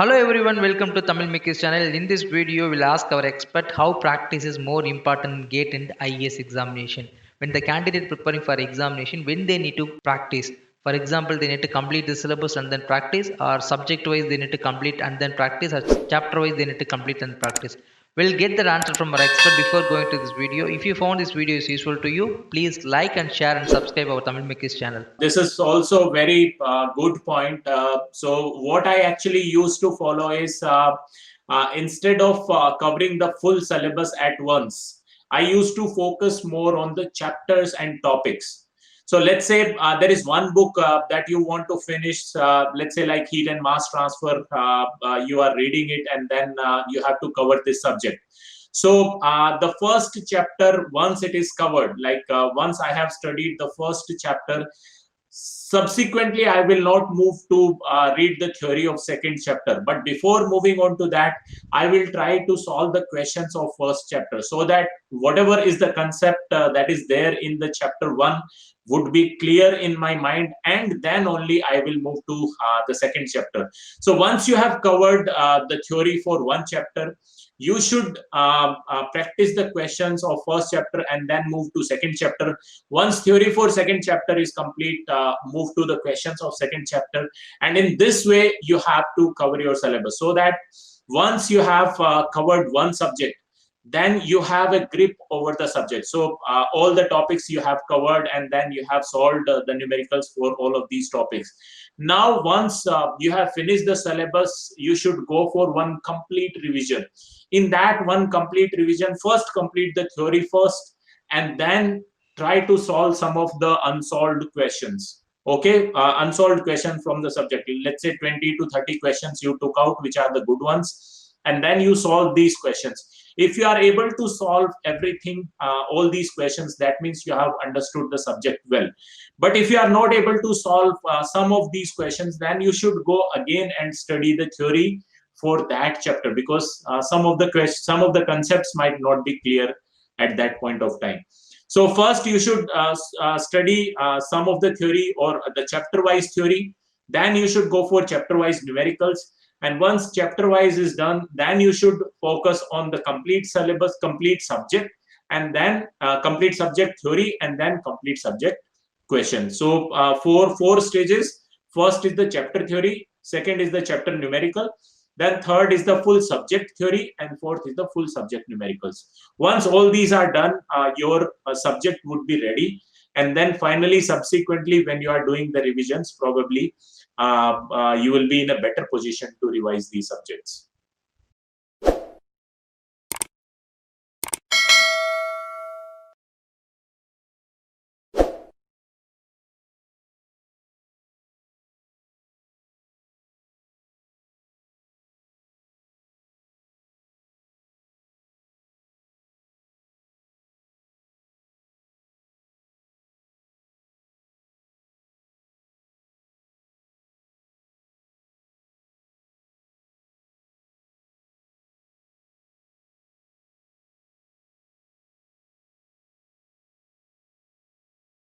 Hello everyone, welcome to Tamil Mikis channel. In this video, we'll ask our expert how practice is more important in GATE and IAS examination. When the candidate preparing for examination, when they need to practice. For example, they need to complete the syllabus and then practice, or subject wise they need to complete and then practice, or chapter wise they need to complete and practice. We'll get the answer from our expert before going to this video. If you found this video is useful to you, please like and share and subscribe our Tamil Mikis channel. This is also very good point. So what I actually used to follow is instead of covering the full syllabus at once, I used to focus more on the chapters and topics. So let's say there is one book that you want to finish, let's say like heat and mass transfer, you are reading it and then you have to cover this subject. So the first chapter, once it is covered, like once I have studied the first chapter, subsequently I will not move to read the theory of second chapter, but before moving on to that, I will try to solve the questions of first chapter, so that whatever is the concept that is there in the chapter 1 would be clear in my mind, and then only I will move to the second chapter. So once you have covered the theory for one chapter, you should practice the questions of first chapter and then move to second chapter. Once theory for second chapter is complete, move to the questions of second chapter, and in this way you have to cover your syllabus, so that once you have covered one subject, then you have a grip over the subject. So all the topics you have covered, and then you have solved the numericals for all of these topics. Now once you have finished the syllabus, you should go for one complete revision. In that one complete revision, first complete the theory first, and then try to solve some of the unsolved questions. Okay, unsolved question from the subject, let's say 20 to 30 questions you took out, which are the good ones, and then you solve these questions. If you are able to solve everything, all these questions, that means you have understood the subject well. But if you are not able to solve some of these questions, then you should go again and study the theory for that chapter, because some of the concepts might not be clear at that point of time. So first you should study some of the theory or the chapter wise theory, then you should go for chapter wise numericals, and once chapter wise is done, then you should focus on the complete syllabus, complete subject, and then complete subject theory, and then complete subject question. So for 4 stages: first is the chapter theory, second is the chapter numerical, then third is the full subject theory, and fourth is the full subject numericals. Once all these are done, your subject would be ready. And then finally, subsequently, when you are doing the revisions, probably you will be in a better position to revise these subjects.